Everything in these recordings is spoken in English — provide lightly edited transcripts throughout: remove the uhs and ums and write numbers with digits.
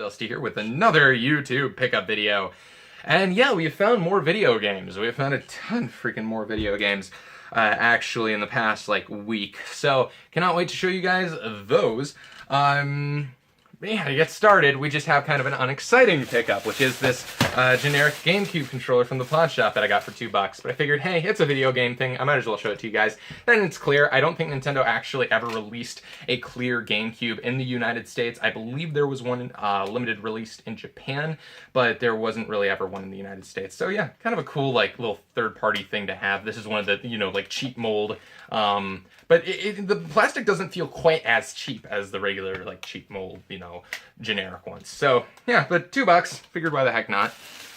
Dusty here with another YouTube pickup video. And yeah, we have found more video games. We have found a ton freaking more video games, actually, in the past, like, week. So, cannot wait to show you guys those. Yeah, to get started, we just have kind of an unexciting pickup, which is this generic GameCube controller from the pawn shop that I got for $2. But I figured, hey, it's a video game thing, I might as well show it to you guys. Then it's clear. I don't think Nintendo actually ever released a clear GameCube in the United States. I believe there was one limited released in Japan, but there wasn't really ever one in the United States. So yeah, kind of a cool, like, little third-party thing to have. This is one of the, you know, like, cheap mold. But the plastic doesn't feel quite as cheap as the regular, like, cheap mold, you know, generic ones. So, yeah, but $2, figured why the heck not.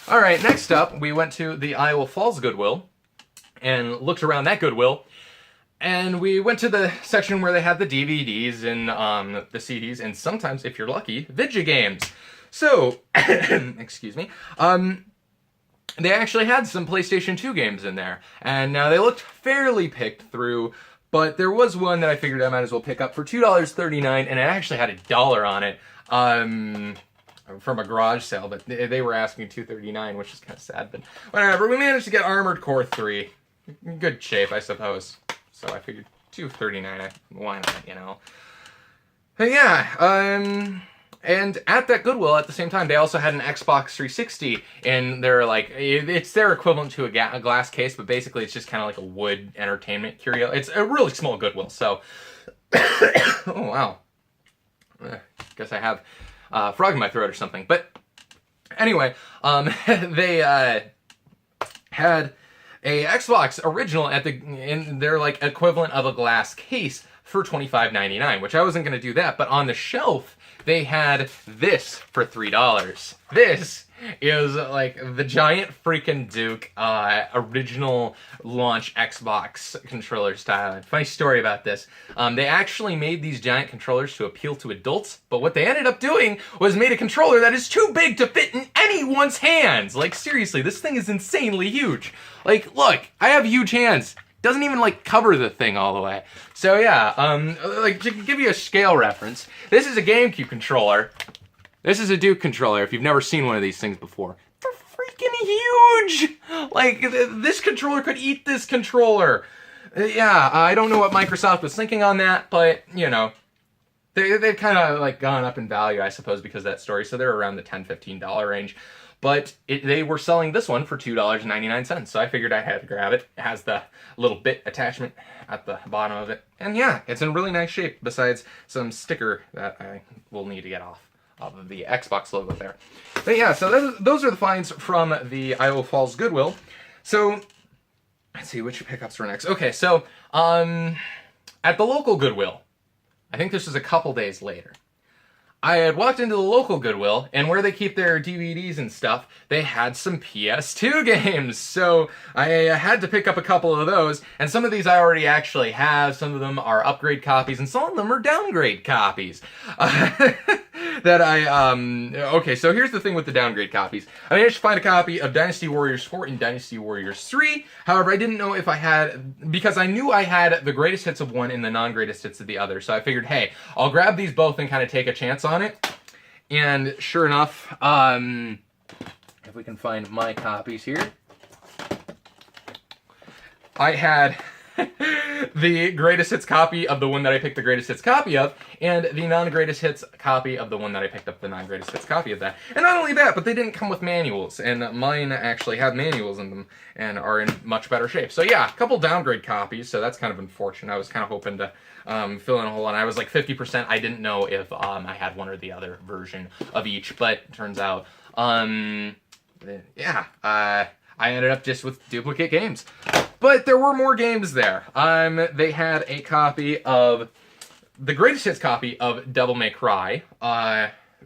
Alright, next up, we went to the Iowa Falls Goodwill, and looked around that Goodwill, and we went to the section where they had the DVDs and the CDs, and sometimes, if you're lucky, video games. So, excuse me, they actually had some PlayStation 2 games in there, and now they looked fairly picked through, but there was one that I figured I might as well pick up for $2.39, and it actually had $1 on it, from a garage sale, but they were asking $2.39, which is kind of sad, but whatever. We managed to get Armored Core 3. Good shape, I suppose. So I figured $2.39, why not, you know? But yeah, and at that Goodwill, at the same time, they also had an Xbox 360, and they're like, it's their equivalent to a glass case, but basically it's just kind of like a wood entertainment curio. It's a really small Goodwill, so... oh, wow. Guess I have a frog in my throat or something. But anyway, they had a Xbox original in their, like, equivalent of a glass case for $25.99, which I wasn't going to do that, but on the shelf, they had this for $3. This is, like, the giant freaking Duke original launch Xbox controller style. Funny story about this. They actually made these giant controllers to appeal to adults, but what they ended up doing was made a controller that is too big to fit in anyone's hands. Like, seriously, this thing is insanely huge. Like, look, I have huge hands. Doesn't even, like, cover the thing all the way. So yeah, like, to give you a scale reference, this is a GameCube controller. This is a Duke controller, if you've never seen one of these things before. They're freaking huge! Like, this controller could eat this controller. Yeah, I don't know what Microsoft was thinking on that, but, you know, they've kind of, like, gone up in value, I suppose, because of that story, so they're around the $10, $15 range. But they were selling this one for $2.99, so I figured I had to grab it. It has the little bit attachment at the bottom of it. And yeah, it's in really nice shape, besides some sticker that I will need to get off of the Xbox logo there. But yeah, so those are the finds from the Iowa Falls Goodwill. So, let's see, which pickups were next. Okay, so, at the local Goodwill, I think this was a couple days later, I had walked into the local Goodwill, and where they keep their DVDs and stuff, they had some PS2 games. So I had to pick up a couple of those, and some of these I already actually have. Some of them are upgrade copies, and some of them are downgrade copies. Okay, so here's the thing with the downgrade copies. I managed to find a copy of Dynasty Warriors 4 and Dynasty Warriors 3. However, I didn't know if I had, because I knew I had the greatest hits of one and the non-greatest hits of the other. So I figured, hey, I'll grab these both and kind of take a chance on it. And sure enough, if we can find my copies here, I had the greatest hits copy of the one that I picked the greatest hits copy of, and the non-greatest hits copy of the one that I picked up the non-greatest hits copy of that. And not only that, but they didn't come with manuals, and mine actually have manuals in them and are in much better shape. So yeah, a couple downgrade copies, so that's kind of unfortunate. I was kind of hoping to fill in a hole, and I was like 50%. I didn't know if I had one or the other version of each, but turns out, yeah, I ended up just with duplicate games. But there were more games there. They had a copy of, the greatest hits copy of Devil May Cry.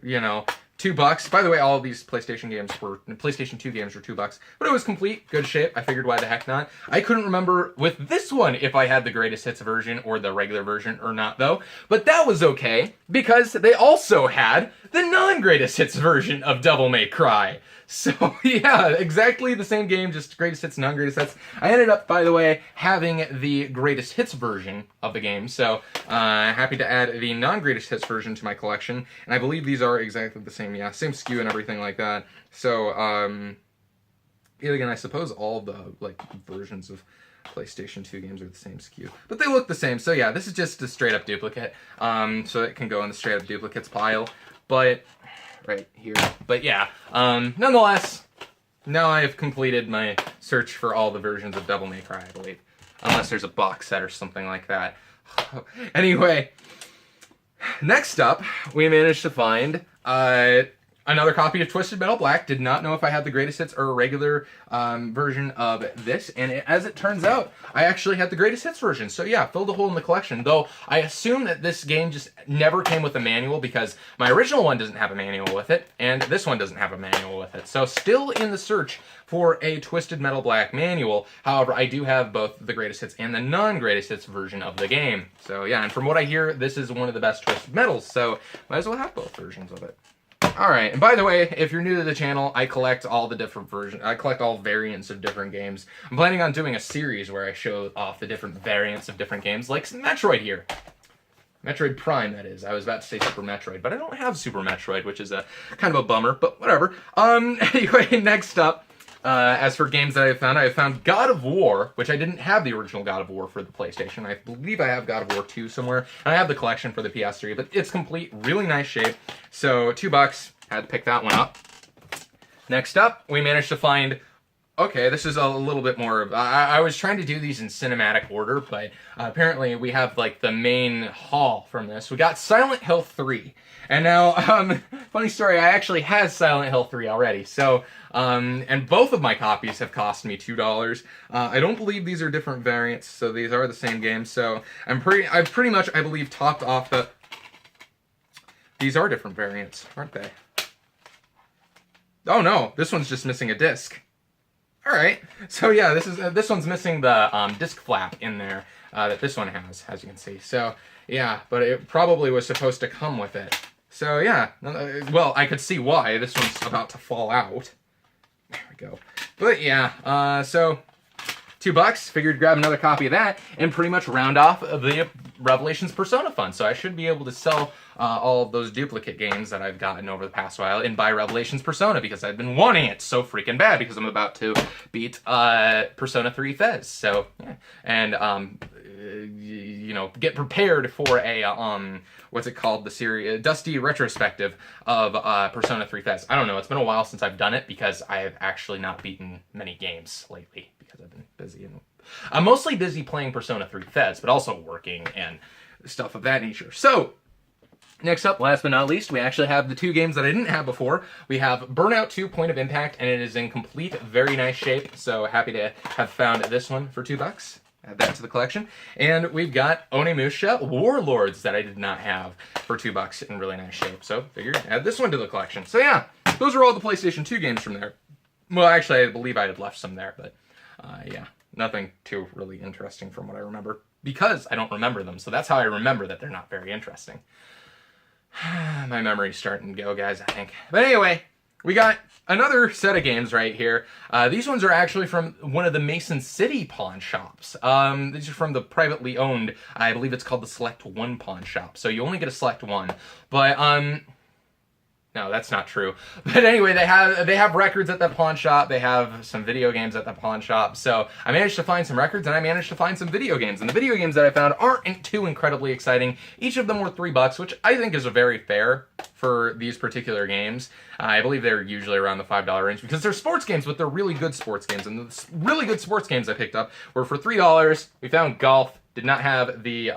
You know, $2. By the way, all of these PlayStation 2 games were $2. But it was complete, good shape. I figured why the heck not. I couldn't remember with this one if I had the greatest hits version or the regular version or not, though. But that was okay, because they also had the non-greatest hits version of Devil May Cry. So, yeah, exactly the same game, just greatest hits, non-greatest hits. I ended up, by the way, having the greatest hits version of the game, so happy to add the non-greatest hits version to my collection, and I believe these are exactly the same same SKU and everything like that. So, yeah, again, I suppose all the, like, versions of PlayStation 2 games are the same SKU. But they look the same, so yeah, this is just a straight-up duplicate. So it can go in the straight-up duplicates pile. But, right here. But yeah, nonetheless, now I have completed my search for all the versions of Devil May Cry, I believe. Unless there's a box set or something like that. Anyway, next up, we managed to find another copy of Twisted Metal Black. Did not know if I had the greatest hits or a regular version of this, and as it turns out, I actually had the greatest hits version. So yeah, filled a hole in the collection. Though I assume that this game just never came with a manual because my original one doesn't have a manual with it, and this one doesn't have a manual with it. So still in the search for a Twisted Metal Black manual. However, I do have both the greatest hits and the non-greatest hits version of the game. So yeah, and from what I hear, this is one of the best Twisted Metals. So might as well have both versions of it. Alright, and by the way, if you're new to the channel, I collect all the different versions. I collect all variants of different games. I'm planning on doing a series where I show off the different variants of different games, like Metroid here. Metroid Prime, that is. I was about to say Super Metroid, but I don't have Super Metroid, which is a kind of a bummer, but whatever. Anyway, next up, as for games that I have found God of War, which I didn't have the original God of War for the PlayStation. I believe I have God of War 2 somewhere, and I have the collection for the PS3, but it's complete, really nice shape. So $2, had to pick that one up. Next up, we managed to find, okay, this is a little bit more, I was trying to do these in cinematic order, but apparently we have like the main haul from this. We got Silent Hill 3. And now, funny story, I actually had Silent Hill 3 already, so, and both of my copies have cost me $2. I don't believe these are different variants, so these are the same game, so I've pretty much, I believe, topped off the, these are different variants, aren't they? Oh no, this one's just missing a disc. Alright, so yeah, this one's missing the disc flap in there that this one has, as you can see, so yeah, but it probably was supposed to come with it. So yeah, well, I could see why. This one's about to fall out. There we go. But yeah, so $2, figured grab another copy of that, and pretty much round off the Revelations Persona fund. So I should be able to sell all of those duplicate games that I've gotten over the past while and buy Revelations Persona, because I've been wanting it so freaking bad, because I'm about to beat Persona 3 Fez. So, yeah. And, you know, get prepared for a, what's it called, the series, Dusty retrospective of Persona 3 Fez. I don't know, it's been a while since I've done it, because I have actually not beaten many games lately, because I've been busy. And I'm mostly busy playing Persona 3 Fez, but also working and stuff of that nature. So, next up, last but not least, we actually have the two games that I didn't have before. We have Burnout 2 Point of Impact, and it is in complete, very nice shape, so happy to have found this one for $2. Add that to the collection. And we've got Onimusha Warlords that I did not have for $2 in really nice shape. So figured add this one to the collection. So yeah, those are all the PlayStation 2 games from there. Well, actually, I believe I had left some there, but yeah, nothing too really interesting from what I remember, because I don't remember them. So that's how I remember that they're not very interesting. My memory's starting to go, guys, I think. But anyway, we got another set of games right here. These ones are actually from one of the Mason City pawn shops. These are from the privately owned, I believe it's called the Select One pawn shop. So you only get a Select One. But, no, that's not true. But anyway, they have records at that pawn shop. They have some video games at the pawn shop. So I managed to find some records, and I managed to find some video games. And the video games that I found aren't too incredibly exciting. Each of them were $3, which I think is a very fair for these particular games. I believe they're usually around the $5 range, because they're sports games, but they're really good sports games. And the really good sports games I picked up were for $3. We found golf. Did not have the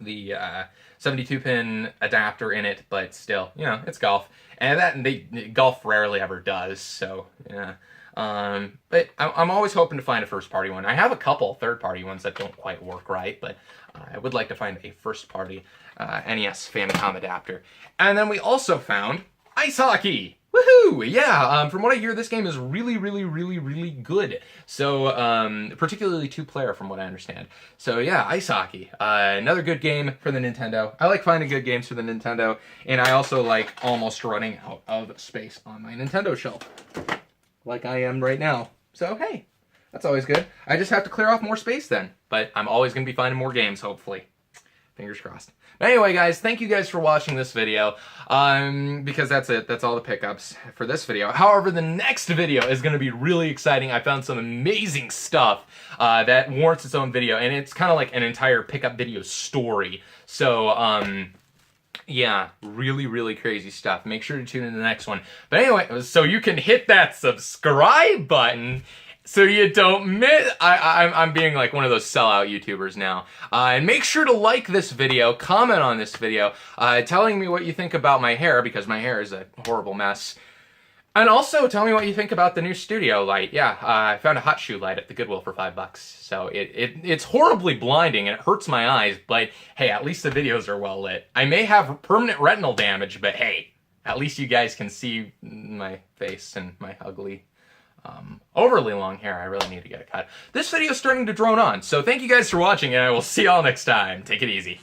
72-pin adapter in it, but still, you know, it's golf. And golf rarely ever does, so, yeah. But I'm always hoping to find a first-party one. I have a couple third-party ones that don't quite work right, but I would like to find a first-party NES Famicom adapter. And then we also found Ice Hockey! Woohoo! Yeah, from what I hear, this game is really, really, really, really good. So, particularly two-player from what I understand. So yeah, Ice Hockey. Another good game for the Nintendo. I like finding good games for the Nintendo, and I also like almost running out of space on my Nintendo shelf. Like I am right now. So hey, that's always good. I just have to clear off more space then. But I'm always going to be finding more games, hopefully. Fingers crossed. But anyway, guys, thank you guys for watching this video, because that's it. That's all the pickups for this video. However, the next video is going to be really exciting. I found some amazing stuff that warrants its own video, and it's kind of like an entire pickup video story. So, yeah, really, really crazy stuff. Make sure to tune in to the next one. But anyway, so you can hit that subscribe button so you don't miss. I'm being like one of those sellout YouTubers now. And make sure to like this video, comment on this video, telling me what you think about my hair, because my hair is a horrible mess. And also tell me what you think about the new studio light. Yeah, I found a hot shoe light at the Goodwill for $5. So it's horribly blinding and it hurts my eyes, but hey, at least the videos are well lit. I may have permanent retinal damage, but hey, at least you guys can see my face and my ugly, overly long hair. I really need to get it cut. This video is starting to drone on, so thank you guys for watching, and I will see y'all next time. Take it easy.